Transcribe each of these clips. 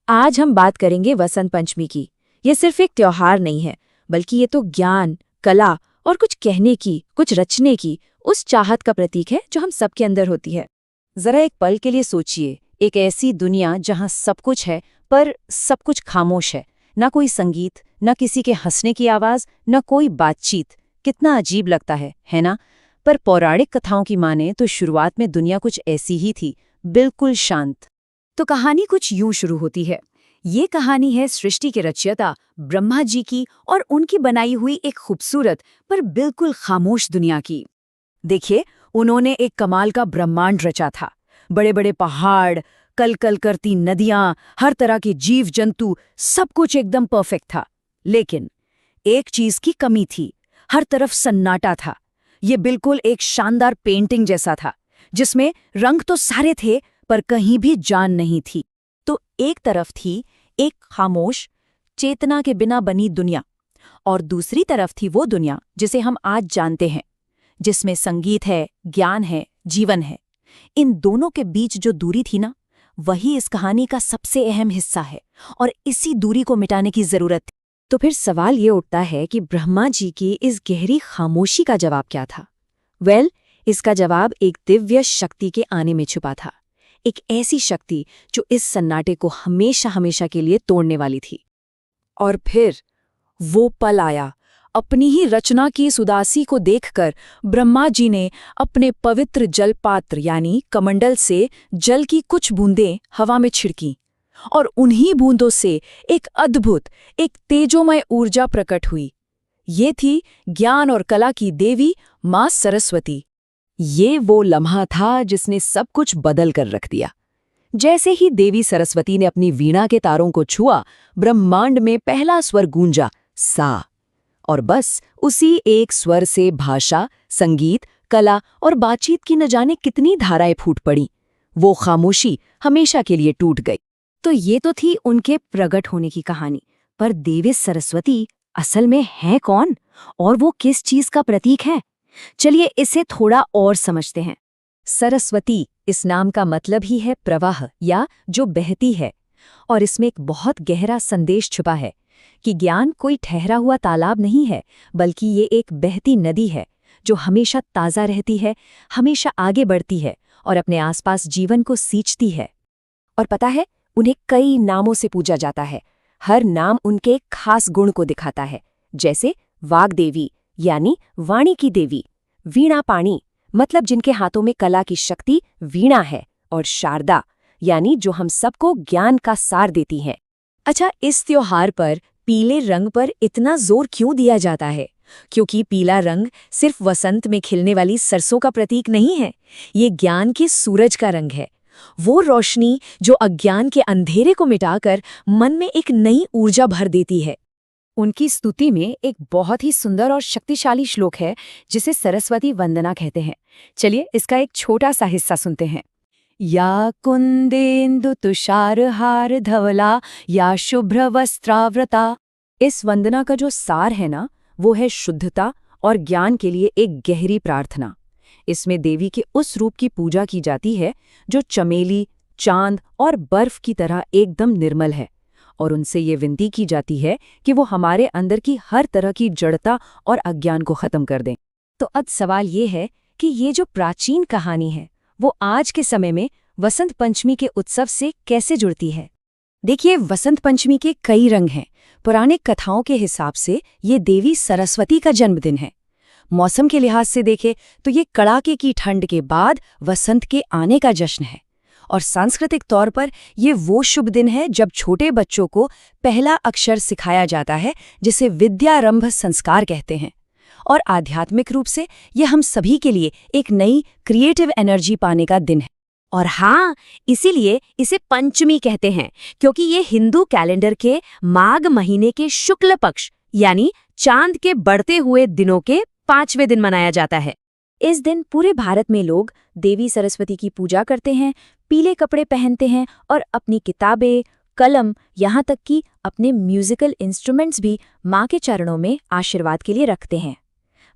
आज हम बात करेंगे वसंत पंचमी की। ये सिर्फ एक त्योहार नहीं है, बल्कि ये तो ज्ञान, कला और कुछ कहने की, कुछ रचने की उस चाहत का प्रतीक है जो हम सबके अंदर होती है। जरा एक पल के लिए सोचिए, एक ऐसी दुनिया जहां सब कुछ है पर सब कुछ खामोश है। ना कोई संगीत, ना किसी के हंसने की आवाज, ना कोई बातचीत। कितना अजीब लगता है ना? पर पौराणिक कथाओं की माने तो शुरुआत में दुनिया कुछ ऐसी ही थी, बिल्कुल शांत। तो कहानी कुछ यूं शुरू होती है। ये कहानी है सृष्टि के रचयिता ब्रह्मा जी की और उनकी बनाई हुई एक खूबसूरत पर बिल्कुल खामोश दुनिया की। देखिए, उन्होंने एक कमाल का ब्रह्मांड रचा था। बड़े बड़े पहाड़, कल कल करती नदियां, हर तरह के जीव जंतु, सब कुछ एकदम परफेक्ट था। लेकिन एक चीज की कमी थी, हर तरफ सन्नाटा था। ये बिल्कुल एक शानदार पेंटिंग जैसा था, जिसमें रंग तो सारे थे पर कहीं भी जान नहीं थी। तो एक तरफ थी एक खामोश, चेतना के बिना बनी दुनिया, और दूसरी तरफ थी वो दुनिया जिसे हम आज जानते हैं, जिसमें संगीत है, ज्ञान है, जीवन है। इन दोनों के बीच जो दूरी थी ना, वही इस कहानी का सबसे अहम हिस्सा है, और इसी दूरी को मिटाने की जरूरत थी। तो फिर सवाल ये उठता है कि ब्रह्मा जी की इस गहरी खामोशी का जवाब क्या था? इसका जवाब एक दिव्य शक्ति के आने में छुपा था। एक ऐसी शक्ति जो इस सन्नाटे को हमेशा हमेशा के लिए तोड़ने वाली थी। और फिर वो पल आया। अपनी ही रचना की इस उदासी को देखकर ब्रह्मा जी ने अपने पवित्र जलपात्र यानी कमंडल से जल की कुछ बूंदें हवा में छिड़कीं, और उन्हीं बूंदों से एक अद्भुत, एक तेजोमय ऊर्जा प्रकट हुई। ये थी ज्ञान और कला की देवी मां सरस्वती। ये वो लम्हा था जिसने सब कुछ बदल कर रख दिया। जैसे ही देवी सरस्वती ने अपनी वीणा के तारों को छुआ, ब्रह्मांड में पहला स्वर गूंजा, सा। और बस उसी एक स्वर से भाषा, संगीत, कला और बातचीत की न जाने कितनी धाराएं फूट पड़ी। वो खामोशी हमेशा के लिए टूट गई। तो ये तो थी उनके प्रकट होने की कहानी, पर देवी सरस्वती असल में है कौन, और वो किस चीज का प्रतीक है? चलिए इसे थोड़ा और समझते हैं। सरस्वती इस नाम का मतलब ही है प्रवाह, या जो बहती है। और इसमें एक बहुत गहरा संदेश छुपा है कि ज्ञान कोई ठहरा हुआ तालाब नहीं है, बल्कि ये एक बहती नदी है जो हमेशा ताज़ा रहती है, हमेशा आगे बढ़ती है और अपने आसपास जीवन को सींचती है। और पता है, उन्हें कई नामों से पूजा जाता है। हर नाम उनके एक खास गुण को दिखाता है, जैसे वाग्देवी यानी वाणी की देवी, वीणा पाणी मतलब जिनके हाथों में कला की शक्ति वीणा है, और शारदा यानी जो हम सबको ज्ञान का सार देती हैं। अच्छा, इस त्योहार पर पीले रंग पर इतना जोर क्यों दिया जाता है? क्योंकि पीला रंग सिर्फ वसंत में खिलने वाली सरसों का प्रतीक नहीं है, ये ज्ञान के सूरज का रंग है। वो रोशनी जो अज्ञान के अंधेरे को मिटाकर मन में एक नई ऊर्जा भर देती है। उनकी स्तुति में एक बहुत ही सुंदर और शक्तिशाली श्लोक है जिसे सरस्वती वंदना कहते हैं। चलिए इसका एक छोटा सा हिस्सा सुनते हैं। या कुंदेन्दु तुषारहार धवला या शुभ्र वस्त्राव्रता। इस वंदना का जो सार है ना, वो है शुद्धता और ज्ञान के लिए एक गहरी प्रार्थना। इसमें देवी के उस रूप की पूजा की जाती है जो चमेली, चांद और बर्फ की तरह एकदम निर्मल है, और उनसे ये विनती की जाती है कि वो हमारे अंदर की हर तरह की जड़ता और अज्ञान को खत्म कर दें। तो अब सवाल ये है कि ये जो प्राचीन कहानी है, वो आज के समय में वसंत पंचमी के उत्सव से कैसे जुड़ती है? देखिए, वसंत पंचमी के कई रंग हैं। पुराने कथाओं के हिसाब से ये देवी सरस्वती का जन्मदिन है। मौसम के लिहाज से देखें तो ये कड़ाके की ठंड के बाद वसंत के आने का जश्न है। और सांस्कृतिक तौर पर ये वो शुभ दिन है जब छोटे बच्चों को पहला अक्षर सिखाया जाता है, जिसे विद्यारंभ संस्कार कहते हैं। और आध्यात्मिक रूप से ये हम सभी के लिए एक नई क्रिएटिव एनर्जी पाने का दिन है। और हाँ, इसीलिए इसे पंचमी कहते हैं, क्योंकि ये हिंदू कैलेंडर के माघ महीने के शुक्ल पक्ष यानी चांद के बढ़ते हुए दिनों के 5वें दिन मनाया जाता है। इस दिन पूरे भारत में लोग देवी सरस्वती की पूजा करते हैं, पीले कपड़े पहनते हैं और अपनी किताबें, कलम, यहाँ तक कि अपने म्यूजिकल इंस्ट्रूमेंट्स भी माँ के चरणों में आशीर्वाद के लिए रखते हैं।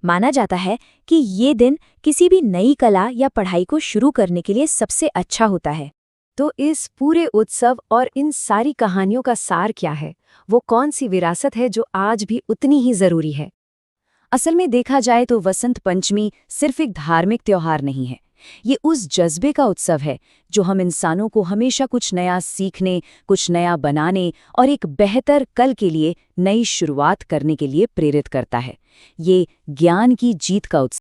माना जाता है कि ये दिन किसी भी नई कला या पढ़ाई को शुरू करने के लिए सबसे अच्छा होता है। तो इस पूरे उत्सव और इन सारी कहानियों का सार क्या है? वो कौन सी विरासत है जो आज भी उतनी ही जरूरी है? असल में देखा जाए तो वसंत पंचमी सिर्फ एक धार्मिक त्योहार नहीं है। ये उस जज्बे का उत्सव है जो हम इंसानों को हमेशा कुछ नया सीखने, कुछ नया बनाने और एक बेहतर कल के लिए नई शुरुआत करने के लिए प्रेरित करता है। ये ज्ञान की जीत का उत्सव